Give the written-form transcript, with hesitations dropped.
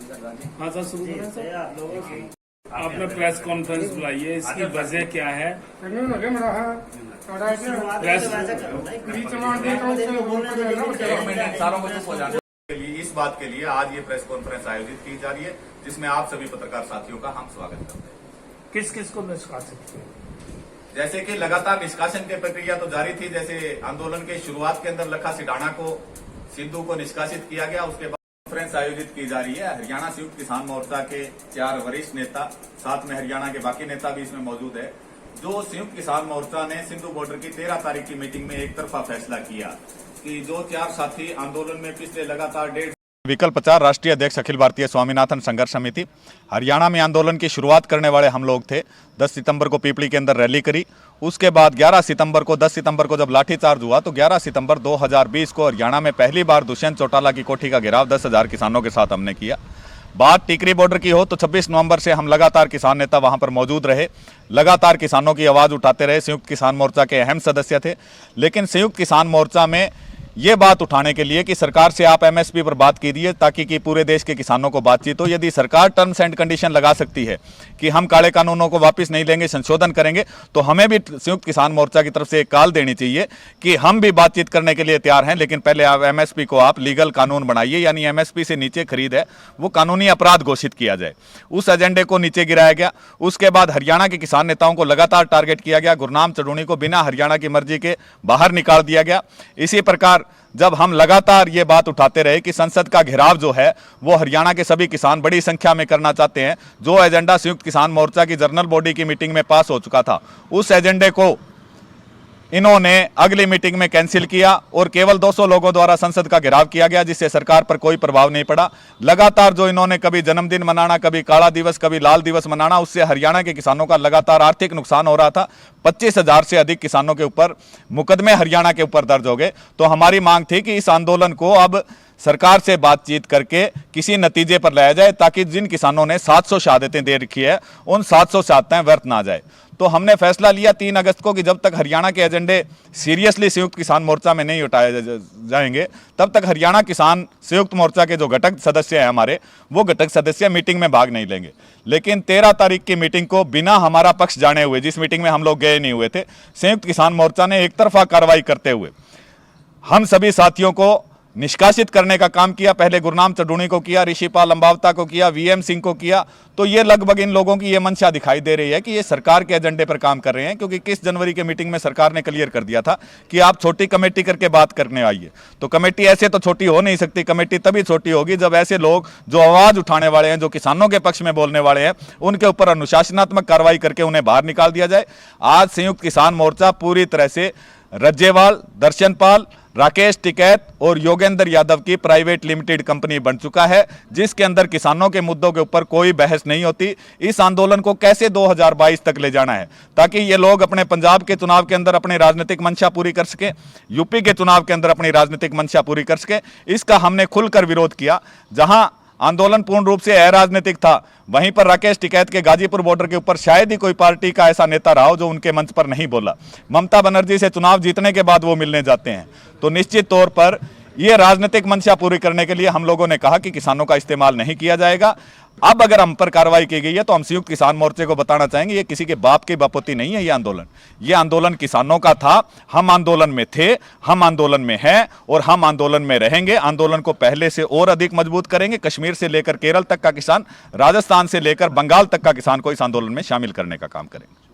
हाँ सर, शुरू करें सर। आपने प्रेस कॉन्फ्रेंस बुलाई है, इसकी वजह क्या है? इस बात के लिए आज ये प्रेस कॉन्फ्रेंस आयोजित की जा रही है, जिसमें आप सभी पत्रकार साथियों का हम स्वागत करते हैं। किस किस को निष्कासित किया? जैसे कि लगातार निष्कासन की प्रक्रिया तो जारी थी। जैसे आंदोलन के शुरुआत के अंदर लखा सिडाना को, सिद्धू को निष्कासित किया गया। उसके बाद कॉन्फ्रेंस आयोजित की जा रही है। हरियाणा संयुक्त किसान मोर्चा के 4 वरिष्ठ नेता, साथ में हरियाणा के बाकी नेता भी इसमें मौजूद है। जो संयुक्त किसान मोर्चा ने सिंधु बॉर्डर की 13 तारीख की मीटिंग में एक तरफा फैसला किया कि जो 4 साथी आंदोलन में पिछले लगातार 1.5 विकल्प 4 राष्ट्रीय अध्यक्ष अखिल भारतीय स्वामीनाथन संघर्ष समिति, हरियाणा में आंदोलन की शुरुआत करने वाले हम लोग थे। 10 सितंबर को पीपली के अंदर रैली करी। उसके बाद 11 सितंबर को 10 सितंबर को जब लाठीचार्ज हुआ तो 11 सितंबर 2020 को हरियाणा में पहली बार दुष्यंत चौटाला की कोठी का घेराव 10,000 किसानों के साथ हमने किया। बात टिकरी बॉर्डर की हो तो 26 नवंबर से हम लगातार किसान नेता वहां पर मौजूद रहे, लगातार किसानों की आवाज़ उठाते रहे। संयुक्त किसान मोर्चा के अहम सदस्य थे। लेकिन संयुक्त किसान मोर्चा में ये बात उठाने के लिए कि सरकार से आप एमएसपी पर बात कीजिए ताकि कि पूरे देश के किसानों को बातचीत हो। यदि सरकार टर्म्स एंड कंडीशन लगा सकती है कि हम काले कानूनों को वापस नहीं लेंगे, संशोधन करेंगे, तो हमें भी संयुक्त किसान मोर्चा की तरफ से एक कॉल देनी चाहिए कि हम भी बातचीत करने के लिए तैयार हैं, लेकिन पहले आप एमएसपी को आप लीगल कानून बनाइए, यानी एमएसपी से नीचे खरीद है वो कानूनी अपराध घोषित किया जाए। उस एजेंडे को नीचे गिराया गया। उसके बाद हरियाणा के किसान नेताओं को लगातार टारगेट किया गया। गुरनाम चढ़ूनी को बिना हरियाणा की मर्जी के बाहर निकाल दिया गया। इसी प्रकार जब हम लगातार ये बात उठाते रहे कि संसद का घेराव जो है वो हरियाणा के सभी किसान बड़ी संख्या में करना चाहते हैं, जो एजेंडा संयुक्त किसान मोर्चा की जनरल बॉडी की मीटिंग में पास हो चुका था, उस एजेंडे को इन्होंने अगली मीटिंग में कैंसिल किया और केवल 200 लोगों द्वारा संसद का घेराव किया गया, जिससे सरकार पर कोई प्रभाव नहीं पड़ा। लगातार जो इन्होंने कभी जन्मदिन मनाना, कभी काला दिवस, कभी लाल दिवस मनाना, उससे हरियाणा के किसानों का लगातार आर्थिक नुकसान हो रहा था। 25,000 से अधिक किसानों के ऊपर मुकदमे हरियाणा के ऊपर दर्ज हो गए। तो हमारी मांग थी कि इस आंदोलन को अब सरकार से बातचीत करके किसी नतीजे पर लाया जाए, ताकि जिन किसानों ने 700 शहादतें दे रखी है उन 700 शहादतें व्यर्थ ना जाए। तो हमने फैसला लिया 3 अगस्त को कि जब तक हरियाणा के एजेंडे सीरियसली संयुक्त किसान मोर्चा में नहीं उठाए जाएंगे, तब तक हरियाणा किसान संयुक्त मोर्चा के जो घटक सदस्य हैं हमारे, वो घटक सदस्य मीटिंग में भाग नहीं लेंगे। लेकिन 13 तारीख की मीटिंग को बिना हमारा पक्ष जाने हुए, जिस मीटिंग में हम लोग गए नहीं हुए थे, संयुक्त किसान मोर्चा ने एक तरफा कार्रवाई करते हुए हम सभी साथियों को निष्कासित करने का काम किया। पहले गुरनाम चढ़ूनी को किया, ऋषिपाल अंबावता को किया, वीएम सिंह को किया। तो ये लगभग इन लोगों की ये मंशा दिखाई दे रही है कि ये सरकार के एजेंडे पर काम कर रहे हैं, क्योंकि 21 जनवरी के मीटिंग में सरकार ने क्लियर कर दिया था कि आप छोटी कमेटी करके बात करने आइए। तो कमेटी ऐसे तो छोटी हो नहीं सकती। कमेटी तभी छोटी होगी जब ऐसे लोग जो आवाज़ उठाने वाले हैं, जो किसानों के पक्ष में बोलने वाले हैं, उनके ऊपर अनुशासनात्मक कार्रवाई करके उन्हें बाहर निकाल दिया जाए। आज संयुक्त किसान मोर्चा पूरी तरह से रज्जेवाल, दर्शनपाल, राकेश टिकैत और योगेंद्र यादव की प्राइवेट लिमिटेड कंपनी बन चुका है, जिसके अंदर किसानों के मुद्दों के ऊपर कोई बहस नहीं होती। इस आंदोलन को कैसे 2022 तक ले जाना है, ताकि ये लोग अपने पंजाब के चुनाव के अंदर अपनी राजनीतिक मंशा पूरी कर सके, यूपी के चुनाव के अंदर अपनी राजनीतिक मंशा पूरी कर सके, इसका हमने खुलकर विरोध किया। जहां आंदोलन पूर्ण रूप से अराजनीतिक था, वहीं पर राकेश टिकैत के गाजीपुर बॉर्डर के ऊपर शायद ही कोई पार्टी का ऐसा नेता रहा हो जो उनके मंच पर नहीं बोला। ममता बनर्जी से चुनाव जीतने के बाद वो मिलने जाते हैं। तो निश्चित तौर पर ये राजनीतिक मंशा पूरी करने के लिए हम लोगों ने कहा कि किसानों का इस्तेमाल नहीं किया जाएगा। अब अगर हम पर कार्रवाई की गई है तो हम संयुक्त किसान मोर्चे को बताना चाहेंगे, ये किसी के बाप की बापोती नहीं है। ये आंदोलन किसानों का था। हम आंदोलन में थे, हम आंदोलन में हैं और हम आंदोलन में रहेंगे। आंदोलन को पहले से और अधिक मजबूत करेंगे। कश्मीर से लेकर केरल तक का किसान, राजस्थान से लेकर बंगाल तक का किसान को इस आंदोलन में शामिल करने का काम करेंगे।